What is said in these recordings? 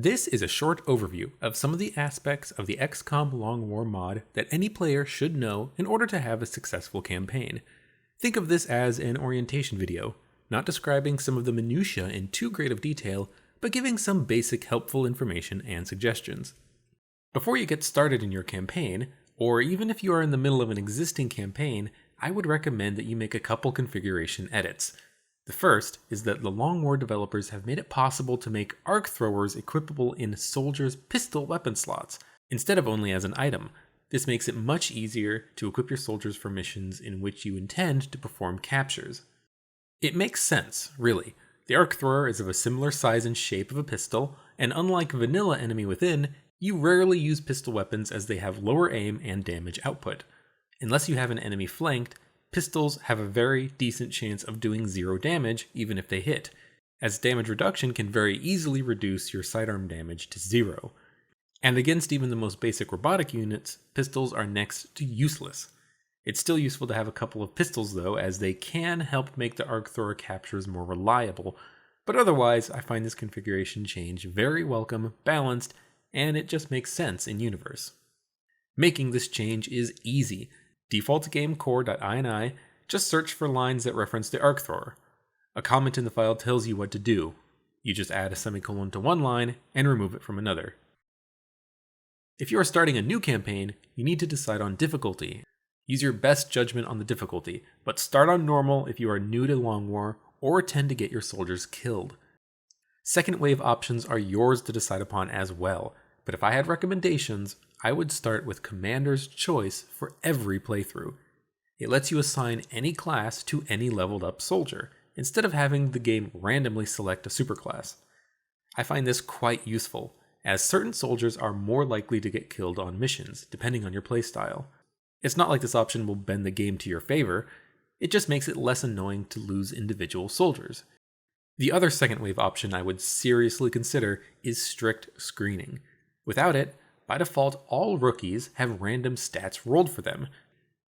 This is a short overview of some of the aspects of the XCOM Long War mod that any player should know in order to have a successful campaign. Think of this as an orientation video, not describing some of the minutiae in too great of detail, but giving some basic helpful information and suggestions. Before you get started in your campaign, or even if you are in the middle of an existing campaign, I would recommend that you make a couple configuration edits. The first is that the Long War developers have made it possible to make arc throwers equipable in soldiers' pistol weapon slots, instead of only as an item. This makes it much easier to equip your soldiers for missions in which you intend to perform captures. It makes sense, really. The arc thrower is of a similar size and shape of a pistol, and unlike vanilla Enemy Within, you rarely use pistol weapons as they have lower aim and damage output. Unless you have an enemy flanked, pistols have a very decent chance of doing 0 damage even if they hit, as damage reduction can very easily reduce your sidearm damage to 0. And against even the most basic robotic units, pistols are next to useless. It's still useful to have a couple of pistols though, as they can help make the arc thrower captures more reliable, but otherwise I find this configuration change very welcome, balanced, and it just makes sense in universe. Making this change is easy. Default game core.ini, just search for lines that reference the arc thrower. A comment in the file tells you what to do. You just add a semicolon to one line and remove it from another. If you are starting a new campaign, you need to decide on difficulty. Use your best judgment on the difficulty, but start on normal if you are new to Long War or tend to get your soldiers killed. Second wave options are yours to decide upon as well, but if I had recommendations, I would start with Commander's Choice for every playthrough. It lets you assign any class to any leveled up soldier, instead of having the game randomly select a superclass. I find this quite useful, as certain soldiers are more likely to get killed on missions, depending on your playstyle. It's not like this option will bend the game to your favor, it just makes it less annoying to lose individual soldiers. The other second wave option I would seriously consider is strict screening. Without it, by default, all rookies have random stats rolled for them.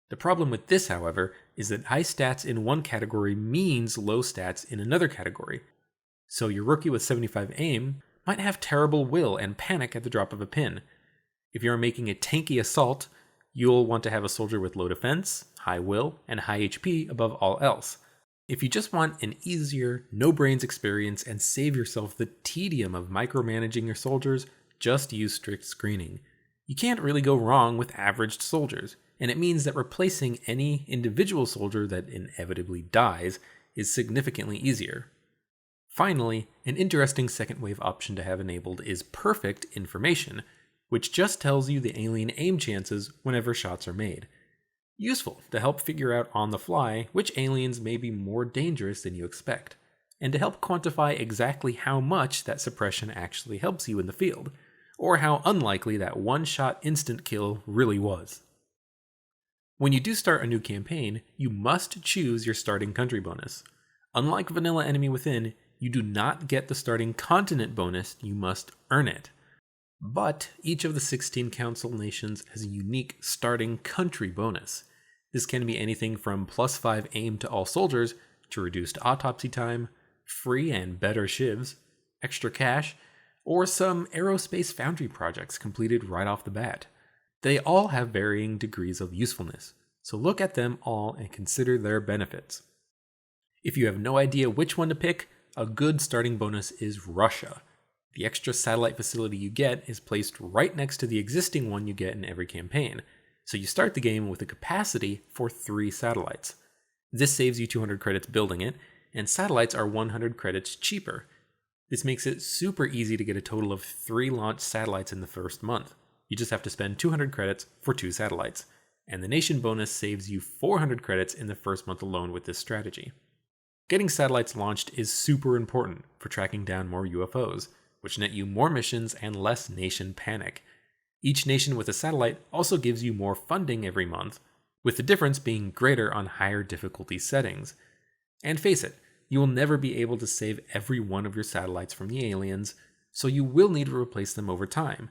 The problem with this, however, is that high stats in one category means low stats in another category. So your rookie with 75 aim might have terrible will and panic at the drop of a pin. If you are making a tanky assault, you'll want to have a soldier with low defense, high will, and high HP above all else. If you just want an easier, no-brains experience and save yourself the tedium of micromanaging your soldiers, just use strict screening. You can't really go wrong with averaged soldiers, and it means that replacing any individual soldier that inevitably dies is significantly easier. Finally, an interesting second wave option to have enabled is Perfect Information, which just tells you the alien aim chances whenever shots are made. Useful to help figure out on the fly which aliens may be more dangerous than you expect, and to help quantify exactly how much that suppression actually helps you in the field, or how unlikely that one-shot instant kill really was. When you do start a new campaign, you must choose your starting country bonus. Unlike vanilla Enemy Within, you do not get the starting continent bonus, you must earn it. But each of the 16 council nations has a unique starting country bonus. This can be anything from +5 aim to all soldiers, to reduced autopsy time, free and better shivs, extra cash, or some aerospace foundry projects completed right off the bat. They all have varying degrees of usefulness, so look at them all and consider their benefits. If you have no idea which one to pick, a good starting bonus is Russia. The extra satellite facility you get is placed right next to the existing one you get in every campaign, so you start the game with a capacity for 3 satellites. This saves you 200 credits building it, and satellites are 100 credits cheaper. This makes it super easy to get a total of 3 launched satellites in the first month. You just have to spend 200 credits for 2 satellites, and the nation bonus saves you 400 credits in the first month alone with this strategy. Getting satellites launched is super important for tracking down more UFOs, which net you more missions and less nation panic. Each nation with a satellite also gives you more funding every month, with the difference being greater on higher difficulty settings. And face it, you will never be able to save every one of your satellites from the aliens, so you will need to replace them over time.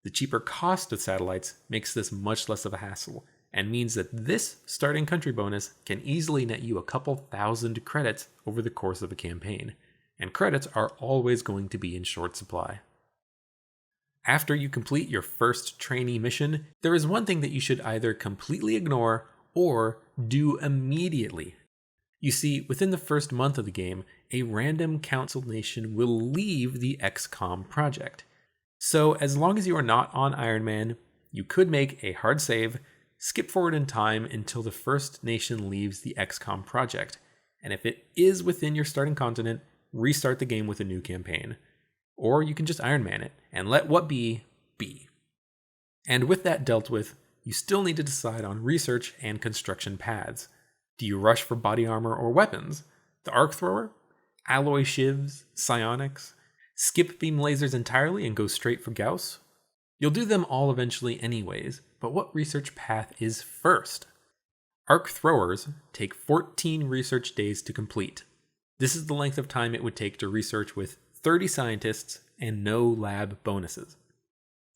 The cheaper cost of satellites makes this much less of a hassle, and means that this starting country bonus can easily net you a couple thousand credits over the course of a campaign, and credits are always going to be in short supply. After you complete your first trainee mission, there is one thing that you should either completely ignore or do immediately. You see, within the first month of the game, a random council nation will leave the XCOM project. So as long as you are not on Iron Man, you could make a hard save, skip forward in time until the first nation leaves the XCOM project, and if it is within your starting continent, restart the game with a new campaign. Or you can just Iron Man it, and let what be. And with that dealt with, you still need to decide on research and construction paths. Do you rush for body armor or weapons? The arc thrower? Alloy shivs? Psionics? Skip beam lasers entirely and go straight for Gauss? You'll do them all eventually anyways, but what research path is first? Arc throwers take 14 research days to complete. This is the length of time it would take to research with 30 scientists and no lab bonuses.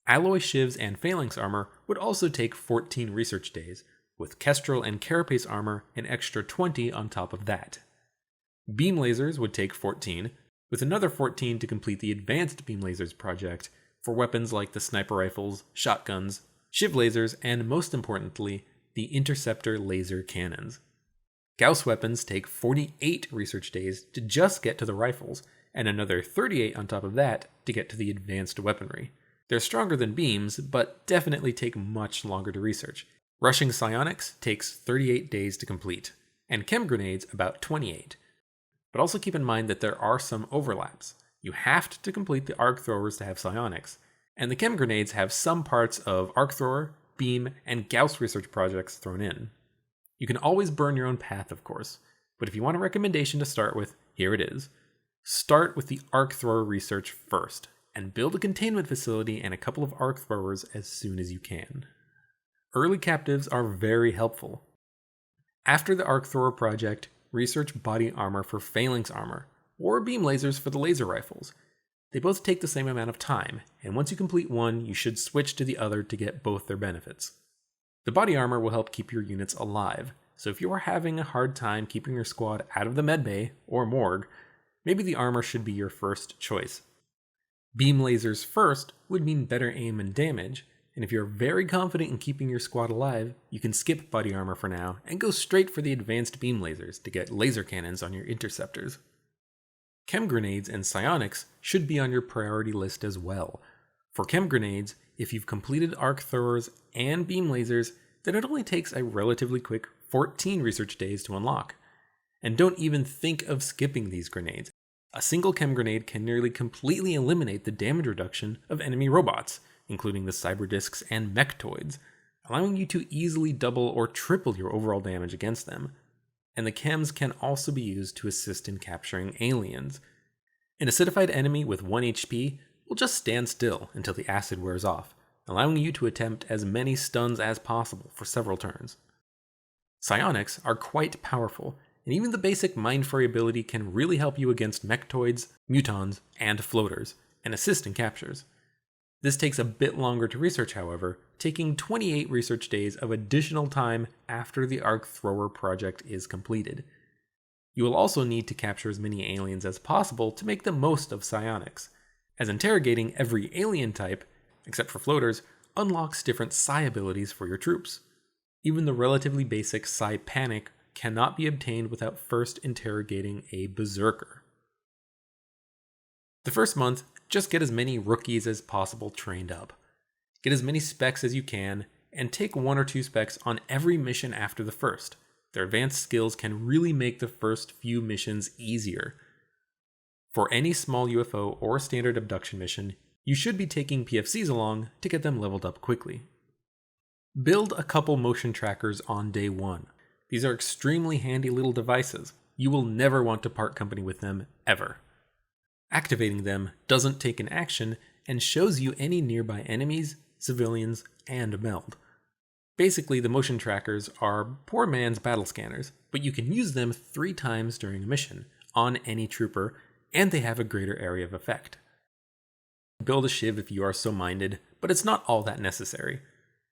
Alloy shivs and phalanx armor would also take 14 research days, with Kestrel and Carapace armor an extra 20 on top of that. Beam lasers would take 14, with another 14 to complete the advanced beam lasers project for weapons like the sniper rifles, shotguns, shiv lasers, and most importantly, the interceptor laser cannons. Gauss weapons take 48 research days to just get to the rifles, and another 38 on top of that to get to the advanced weaponry. They're stronger than beams, but definitely take much longer to research. Rushing psionics takes 38 days to complete, and chem grenades about 28. But also keep in mind that there are some overlaps. You have to complete the arc throwers to have psionics, and the chem grenades have some parts of arc thrower, beam, and Gauss research projects thrown in. You can always burn your own path, of course, but if you want a recommendation to start with, here it is. Start with the arc thrower research first, and build a containment facility and a couple of arc throwers as soon as you can. Early captives are very helpful. After the arc thrower project, research body armor for phalanx armor, or beam lasers for the laser rifles. They both take the same amount of time, and once you complete one, you should switch to the other to get both their benefits. The body armor will help keep your units alive, so if you are having a hard time keeping your squad out of the medbay or morgue, maybe the armor should be your first choice. Beam lasers first would mean better aim and damage, and if you're very confident in keeping your squad alive, you can skip body armor for now and go straight for the advanced beam lasers to get laser cannons on your interceptors. Chem grenades and psionics should be on your priority list as well. For chem grenades, if you've completed arc throwers and beam lasers, then it only takes a relatively quick 14 research days to unlock. And don't even think of skipping these grenades. A single chem grenade can nearly completely eliminate the damage reduction of enemy robots, including the cyberdiscs and mechtoids, allowing you to easily double or triple your overall damage against them. And the chems can also be used to assist in capturing aliens. An acidified enemy with 1 HP will just stand still until the acid wears off, allowing you to attempt as many stuns as possible for several turns. Psionics are quite powerful, and even the basic Mindfray ability can really help you against mechtoids, mutons, and floaters, and assist in captures. This takes a bit longer to research, however, taking 28 research days of additional time after the arc thrower project is completed. You will also need to capture as many aliens as possible to make the most of psionics, as interrogating every alien type, except for floaters, unlocks different psi abilities for your troops. Even the relatively basic psi panic cannot be obtained without first interrogating a berserker. The first month, just get as many rookies as possible trained up. Get as many specs as you can, and take 1 or 2 specs on every mission after the first. Their advanced skills can really make the first few missions easier. For any small UFO or standard abduction mission, you should be taking PFCs along to get them leveled up quickly. Build a couple motion trackers on day 1. These are extremely handy little devices. You will never want to part company with them, ever. Activating them doesn't take an action and shows you any nearby enemies, civilians, and meld. Basically, the motion trackers are poor man's battle scanners, but you can use them 3 times during a mission, on any trooper, and they have a greater area of effect. Build a shiv if you are so minded, but it's not all that necessary.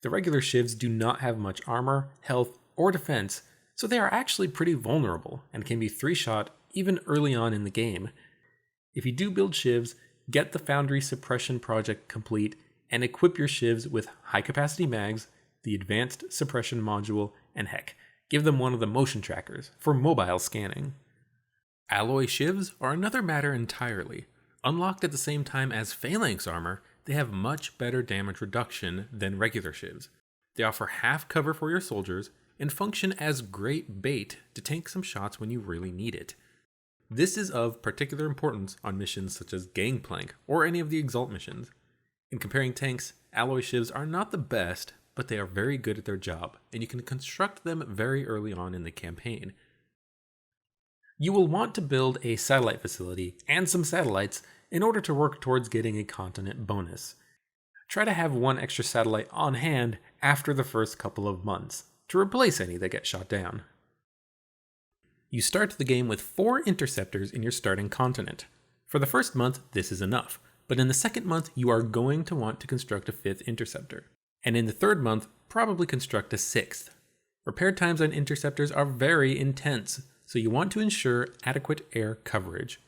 The regular shivs do not have much armor, health, or defense, so they are actually pretty vulnerable and can be 3-shot even early on in the game. If you do build shivs, get the Foundry Suppression project complete and equip your shivs with high-capacity mags, the advanced suppression module, and heck, give them one of the motion trackers for mobile scanning. Alloy shivs are another matter entirely. Unlocked at the same time as phalanx armor, they have much better damage reduction than regular shivs. They offer half cover for your soldiers and function as great bait to tank some shots when you really need it. This is of particular importance on missions such as Gangplank or any of the Exalt missions. In comparing tanks, alloy shivs are not the best, but they are very good at their job, and you can construct them very early on in the campaign. You will want to build a satellite facility and some satellites in order to work towards getting a continent bonus. Try to have one extra satellite on hand after the first couple of months, to replace any that get shot down. You start the game with 4 interceptors in your starting continent. For the first month, this is enough, but in the second month, you are going to want to construct a 5th interceptor. And in the third month, probably construct a 6th. Repair times on interceptors are very intense, so you want to ensure adequate air coverage.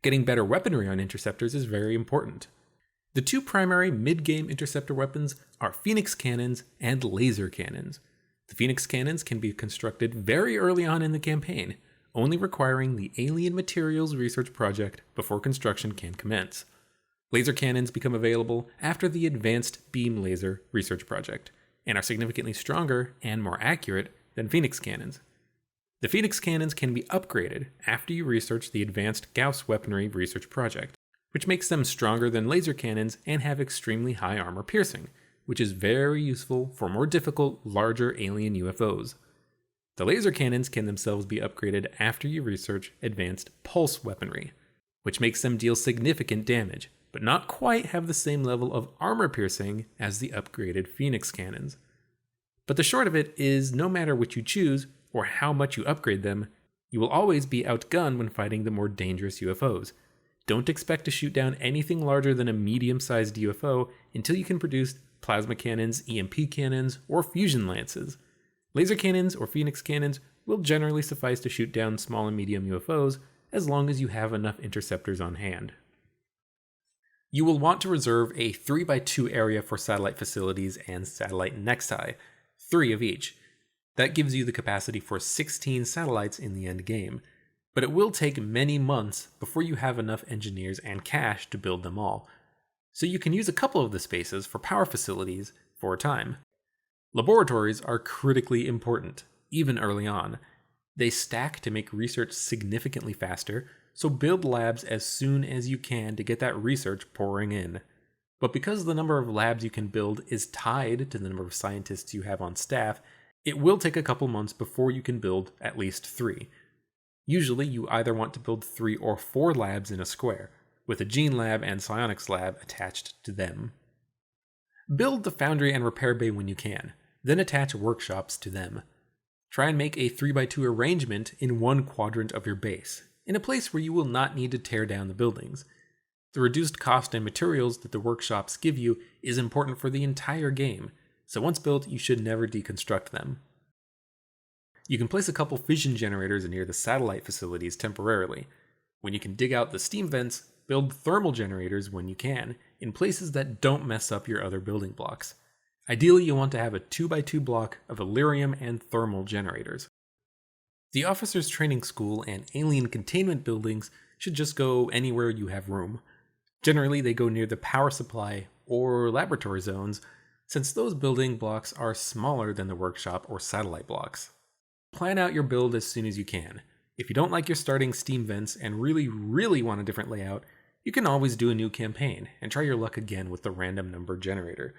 Getting better weaponry on interceptors is very important. The 2 primary mid-game interceptor weapons are Phoenix cannons and laser cannons. The Phoenix cannons can be constructed very early on in the campaign, only requiring the Alien Materials Research Project before construction can commence. Laser cannons become available after the Advanced Beam Laser Research Project, and are significantly stronger and more accurate than Phoenix cannons. The Phoenix cannons can be upgraded after you research the Advanced Gauss Weaponry Research Project, which makes them stronger than laser cannons and have extremely high armor piercing, which is very useful for more difficult, larger alien UFOs. The laser cannons can themselves be upgraded after you research advanced pulse weaponry, which makes them deal significant damage, but not quite have the same level of armor piercing as the upgraded Phoenix cannons. But the short of it is, no matter which you choose, or how much you upgrade them, you will always be outgunned when fighting the more dangerous UFOs. Don't expect to shoot down anything larger than a medium-sized UFO until you can produce plasma cannons, EMP cannons, or fusion lances. Laser cannons or Phoenix cannons will generally suffice to shoot down small and medium UFOs as long as you have enough interceptors on hand. You will want to reserve a 3x2 area for satellite facilities and satellite nexi, 3 of each. That gives you the capacity for 16 satellites in the end game, but it will take many months before you have enough engineers and cash to build them all. So you can use a couple of the spaces for power facilities for a time. Laboratories are critically important, even early on. They stack to make research significantly faster, so build labs as soon as you can to get that research pouring in. But because the number of labs you can build is tied to the number of scientists you have on staff, it will take a couple months before you can build at least 3. Usually you either want to build 3 or 4 labs in a square, with a gene lab and psionics lab attached to them. Build the foundry and repair bay when you can, then attach workshops to them. Try and make a 3x2 arrangement in one quadrant of your base, in a place where you will not need to tear down the buildings. The reduced cost and materials that the workshops give you is important for the entire game, so once built, you should never deconstruct them. You can place a couple fission generators near the satellite facilities temporarily. When you can dig out the steam vents, build thermal generators when you can, in places that don't mess up your other building blocks. Ideally, you want to have a 2x2 block of Illyrium and thermal generators. The officers' training school and alien containment buildings should just go anywhere you have room. Generally, they go near the power supply or laboratory zones, since those building blocks are smaller than the workshop or satellite blocks. Plan out your build as soon as you can. If you don't like your starting steam vents and really want a different layout, you can always do a new campaign and try your luck again with the random number generator.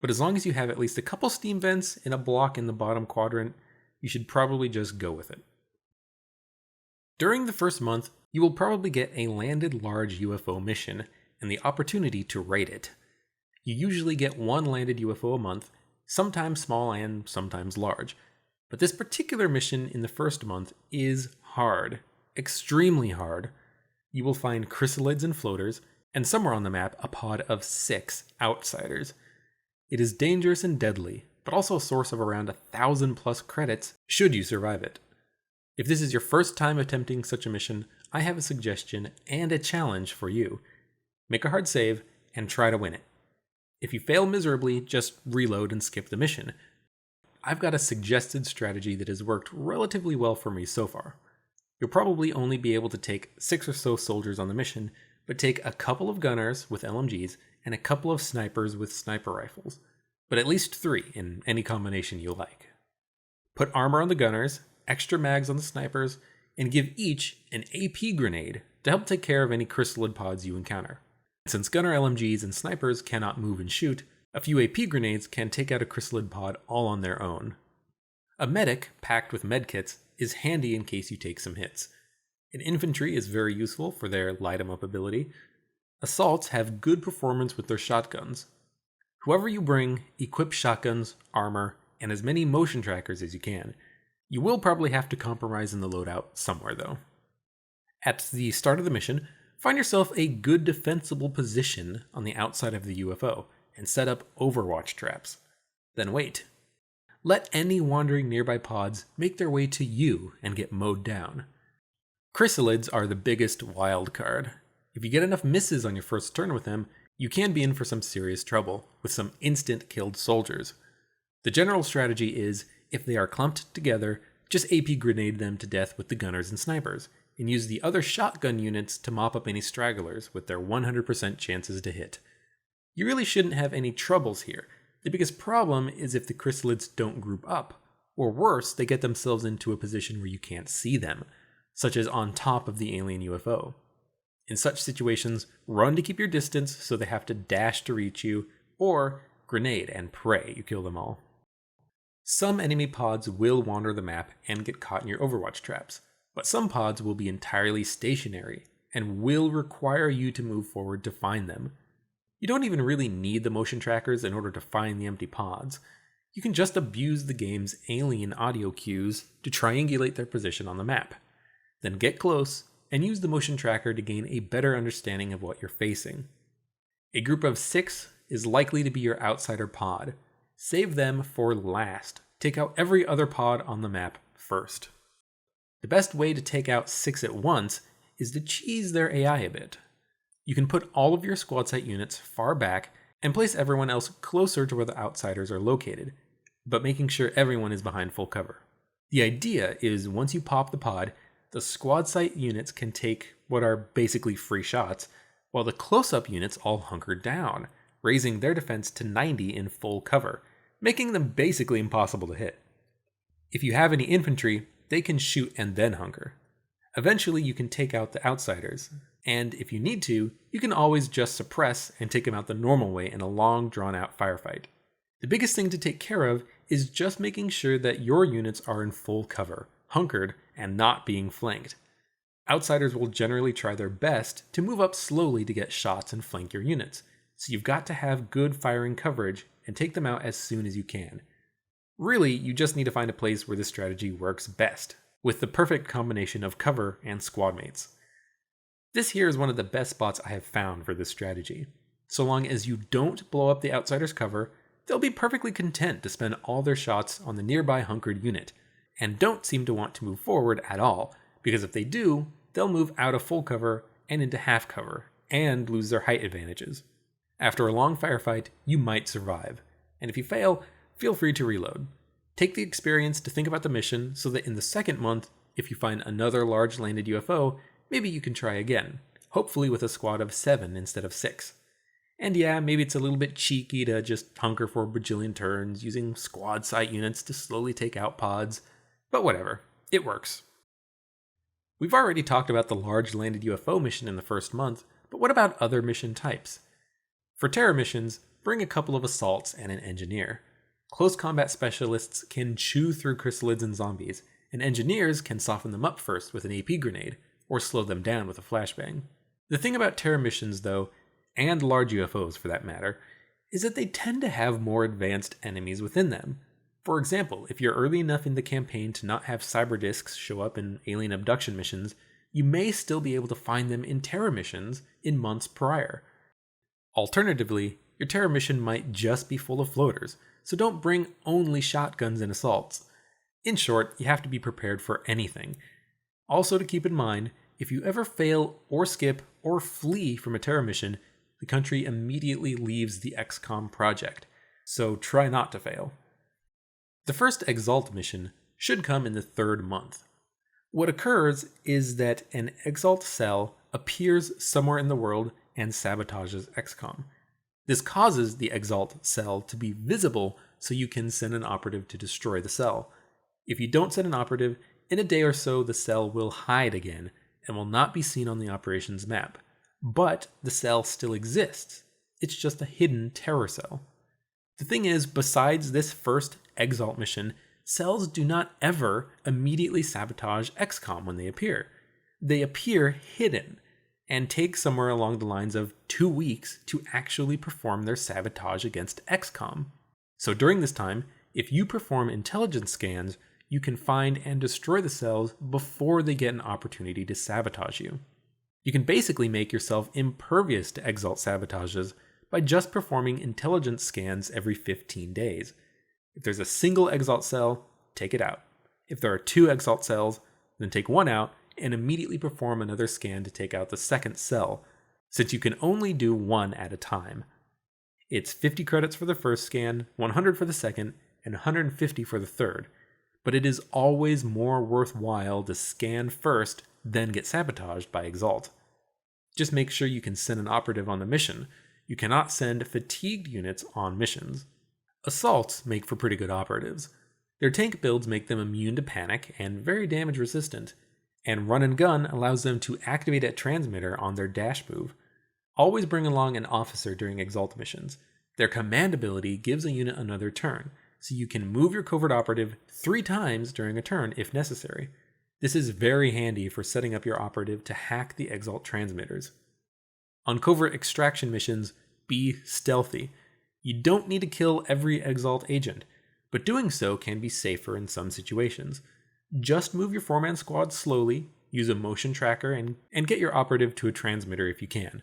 But as long as you have at least a couple steam vents in a block in the bottom quadrant, you should probably just go with it. During the first month, you will probably get a landed large UFO mission and the opportunity to rate it. You usually get 1 landed UFO a month, sometimes small and sometimes large. But this particular mission in the first month is hard, extremely hard. You will find chrysalids and floaters, and somewhere on the map a pod of 6 outsiders. It is dangerous and deadly, but also a source of around 1,000+ credits should you survive it. If this is your first time attempting such a mission, I have a suggestion and a challenge for you. Make a hard save and try to win it. If you fail miserably, just reload and skip the mission. I've got a suggested strategy that has worked relatively well for me so far. You'll probably only be able to take 6 or so soldiers on the mission, but take a couple of gunners with LMGs and a couple of snipers with sniper rifles, but at least 3 in any combination you like. Put armor on the gunners, extra mags on the snipers, and give each an AP grenade to help take care of any chrysalid pods you encounter. Since gunner LMGs and snipers cannot move and shoot, a few AP grenades can take out a chrysalid pod all on their own. A medic packed with medkits is handy in case you take some hits. An infantry is very useful for their light 'em up ability. Assaults have good performance with their shotguns. Whoever you bring, equip shotguns, armor, and as many motion trackers as you can. You will probably have to compromise in the loadout somewhere though. At the start of the mission, find yourself a good defensible position on the outside of the UFO and set up overwatch traps. Then wait. Let any wandering nearby pods make their way to you and get mowed down. Chrysalids are the biggest wild card. If you get enough misses on your first turn with them, you can be in for some serious trouble, with some instant killed soldiers. The general strategy is, if they are clumped together, just AP grenade them to death with the gunners and snipers, and use the other shotgun units to mop up any stragglers with their 100% chances to hit. You really shouldn't have any troubles here. The biggest problem is if the chrysalids don't group up, or worse, they get themselves into a position where you can't see them, such as on top of the alien UFO. In such situations, run to keep your distance so they have to dash to reach you, or grenade and pray you kill them all. Some enemy pods will wander the map and get caught in your overwatch traps, but some pods will be entirely stationary and will require you to move forward to find them. You don't even really need the motion trackers in order to find the empty pods. You can just abuse the game's alien audio cues to triangulate their position on the map. Then get close and use the motion tracker to gain a better understanding of what you're facing. A group of 6 is likely to be your outsider pod. Save them for last. Take out every other pod on the map first. The best way to take out 6 at once is to cheese their AI a bit. You can put all of your squad site units far back and place everyone else closer to where the outsiders are located, but making sure everyone is behind full cover. The idea is once you pop the pod, the squad site units can take what are basically free shots, while the close-up units all hunker down, raising their defense to 90 in full cover, making them basically impossible to hit. If you have any infantry, they can shoot and then hunker. Eventually you can take out the outsiders, and if you need to, you can always just suppress and take them out the normal way in a long drawn-out firefight. The biggest thing to take care of is just making sure that your units are in full cover, hunkered, and not being flanked. Outsiders will generally try their best to move up slowly to get shots and flank your units, so you've got to have good firing coverage and take them out as soon as you can. Really, you just need to find a place where this strategy works best, with the perfect combination of cover and squad mates. This here is one of the best spots I have found for this strategy. So long as you don't blow up the outsider's cover, they'll be perfectly content to spend all their shots on the nearby hunkered unit, and don't seem to want to move forward at all, because if they do, they'll move out of full cover and into half cover, and lose their height advantages. After a long firefight, you might survive, and if you fail, feel free to reload. Take the experience to think about the mission so that in the second month, if you find another large landed UFO, maybe you can try again, hopefully with a squad of 7 instead of 6. And yeah, maybe it's a little bit cheeky to just hunker for a bajillion turns using squad site units to slowly take out pods, but whatever, it works. We've already talked about the large landed UFO mission in the first month, but what about other mission types? For terror missions, bring a couple of assaults and an engineer. Close combat specialists can chew through chrysalids and zombies, and engineers can soften them up first with an AP grenade, or slow them down with a flashbang. The thing about terror missions, though, and large UFOs for that matter, is that they tend to have more advanced enemies within them. For example, if you're early enough in the campaign to not have cyber discs show up in alien abduction missions, you may still be able to find them in terror missions in months prior. Alternatively, your terror mission might just be full of floaters, so don't bring only shotguns and assaults. In short, you have to be prepared for anything. Also to keep in mind, if you ever fail or skip or flee from a terror mission, the country immediately leaves the XCOM project, so try not to fail. The first Exalt mission should come in the 3rd month. What occurs is that an Exalt cell appears somewhere in the world and sabotages XCOM. This causes the Exalt cell to be visible so you can send an operative to destroy the cell. If you don't send an operative, in a day or so the cell will hide again and will not be seen on the operations map. But the cell still exists. It's just a hidden terror cell. The thing is, besides this first Exalt mission, cells do not ever immediately sabotage XCOM when they appear. They appear hidden and take somewhere along the lines of 2 weeks to actually perform their sabotage against XCOM. So during this time, if you perform intelligence scans, you can find and destroy the cells before they get an opportunity to sabotage you. You can basically make yourself impervious to Exalt sabotages by just performing intelligence scans every 15 days. If there's a single Exalt cell, take it out. If there are 2 Exalt cells, then take one out and immediately perform another scan to take out the second cell, since you can only do one at a time. It's 50 credits for the first scan, 100 for the second, and 150 for the third, but it is always more worthwhile to scan first, then get sabotaged by Exalt. Just make sure you can send an operative on the mission. You cannot send fatigued units on missions. Assaults make for pretty good operatives. Their tank builds make them immune to panic and very damage resistant, and run and gun allows them to activate a transmitter on their dash move. Always bring along an officer during Exalt missions. Their command ability gives a unit another turn, so you can move your covert operative 3 times during a turn if necessary. This is very handy for setting up your operative to hack the Exalt transmitters. On covert extraction missions, be stealthy. You don't need to kill every Exalt agent, but doing so can be safer in some situations. Just move your 4-man squad slowly, use a motion tracker, and get your operative to a transmitter if you can.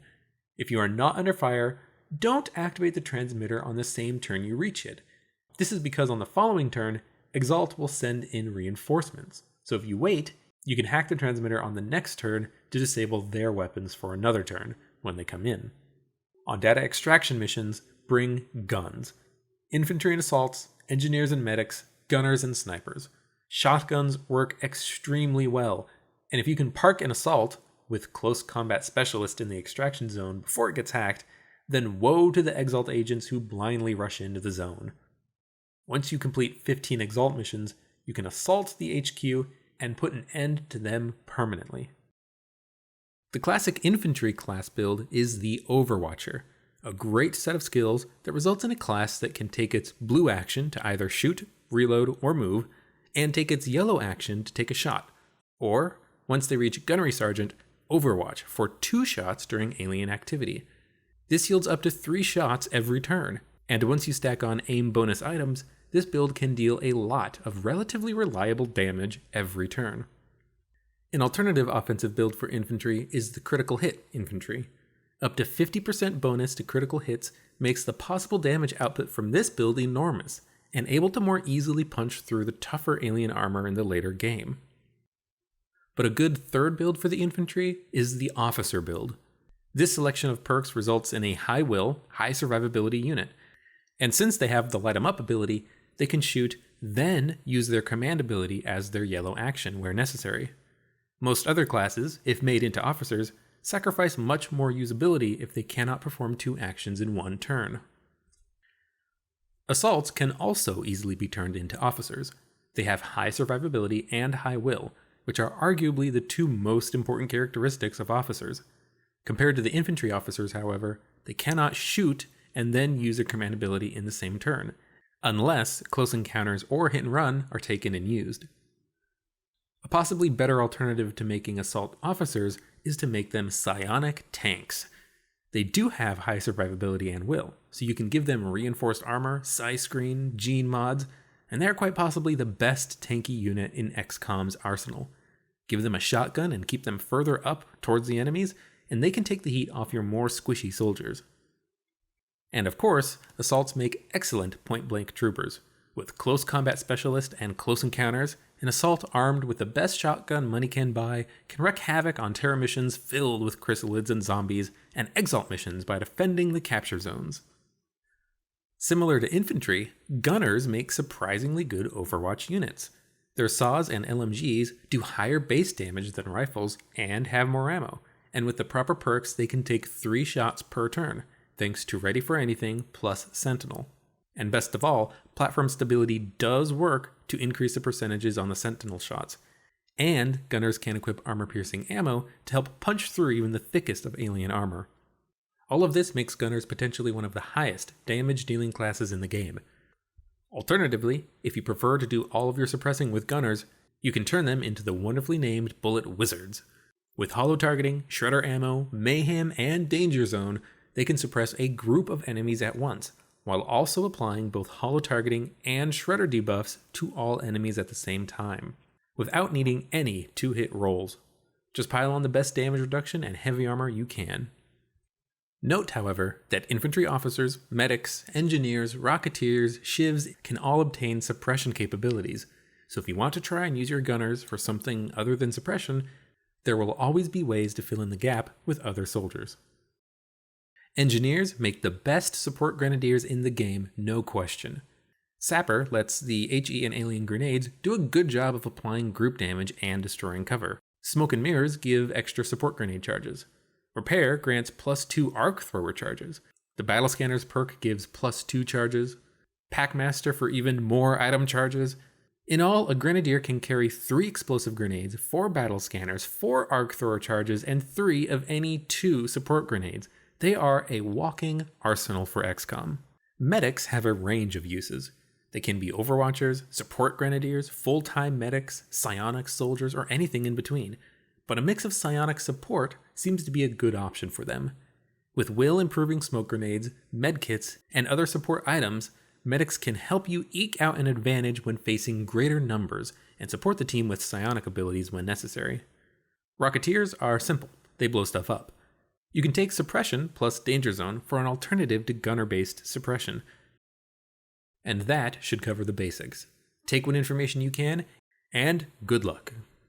If you are not under fire, don't activate the transmitter on the same turn you reach it. This is because on the following turn, Exalt will send in reinforcements. So if you wait, you can hack the transmitter on the next turn to disable their weapons for another turn when they come in. On data extraction missions, bring guns. Infantry and assaults, engineers and medics, gunners and snipers. Shotguns work extremely well, and if you can park an assault with close combat specialist in the extraction zone before it gets hacked, then woe to the Exalt agents who blindly rush into the zone. Once you complete 15 Exalt missions, you can assault the HQ and put an end to them permanently. The classic infantry class build is the Overwatcher, a great set of skills that results in a class that can take its blue action to either shoot, reload, or move, and take its yellow action to take a shot, or, once they reach Gunnery Sergeant, Overwatch for 2 shots during alien activity. This yields up to 3 shots every turn, and once you stack on aim bonus items, this build can deal a lot of relatively reliable damage every turn. An alternative offensive build for infantry is the Critical Hit Infantry. Up to 50% bonus to critical hits makes the possible damage output from this build enormous, and able to more easily punch through the tougher alien armor in the later game. But a good third build for the infantry is the Officer build. This selection of perks results in a high will, high survivability unit, and since they have the Light 'em Up ability, they can shoot, then use their command ability as their yellow action where necessary. Most other classes, if made into officers, sacrifice much more usability if they cannot perform 2 actions in one turn. Assaults can also easily be turned into officers. They have high survivability and high will, which are arguably the 2 most important characteristics of officers. Compared to the infantry officers, however, they cannot shoot and then use their command ability in the same turn, unless close encounters or hit and run are taken and used. A possibly better alternative to making assault officers is to make them psionic tanks. They do have high survivability and will, so you can give them reinforced armor, psi screen, gene mods, and they're quite possibly the best tanky unit in XCOM's arsenal. Give them a shotgun and keep them further up towards the enemies, and they can take the heat off your more squishy soldiers. And of course, assaults make excellent point-blank troopers. With close combat specialist and close encounters, an assault armed with the best shotgun money can buy can wreak havoc on terror missions filled with chrysalids and zombies, and exalt missions by defending the capture zones. Similar to infantry, gunners make surprisingly good Overwatch units. Their saws and LMGs do higher base damage than rifles and have more ammo, and with the proper perks they can take 3 shots per turn, thanks to Ready for Anything plus Sentinel. And best of all, platform stability does work to increase the percentages on the Sentinel shots, and gunners can equip armor-piercing ammo to help punch through even the thickest of alien armor. All of this makes gunners potentially one of the highest damage-dealing classes in the game. Alternatively, if you prefer to do all of your suppressing with gunners, you can turn them into the wonderfully named Bullet Wizards. With holo targeting, shredder ammo, mayhem, and danger zone, they can suppress a group of enemies at once, while also applying both holo targeting and shredder debuffs to all enemies at the same time, without needing any 2-hit rolls. Just pile on the best damage reduction and heavy armor you can. Note, however, that infantry officers, medics, engineers, rocketeers, shivs can all obtain suppression capabilities, so if you want to try and use your gunners for something other than suppression, there will always be ways to fill in the gap with other soldiers. Engineers make the best support grenadiers in the game, no question. Sapper lets the HE and alien grenades do a good job of applying group damage and destroying cover. Smoke and mirrors give extra support grenade charges. Repair grants +2 arc thrower charges. The battle scanners perk gives +2 charges. Packmaster for even more item charges. In all, a grenadier can carry 3 explosive grenades, 4 battle scanners, 4 arc thrower charges, and 3 of any 2 support grenades. They are a walking arsenal for XCOM. Medics have a range of uses. They can be Overwatchers, support grenadiers, full-time medics, psionic soldiers, or anything in between. But a mix of psionic support seems to be a good option for them. With will improving smoke grenades, medkits, and other support items, medics can help you eke out an advantage when facing greater numbers and support the team with psionic abilities when necessary. Rocketeers are simple, they blow stuff up. You can take suppression plus danger zone for an alternative to gunner-based suppression. And that should cover the basics. Take what information you can, and good luck.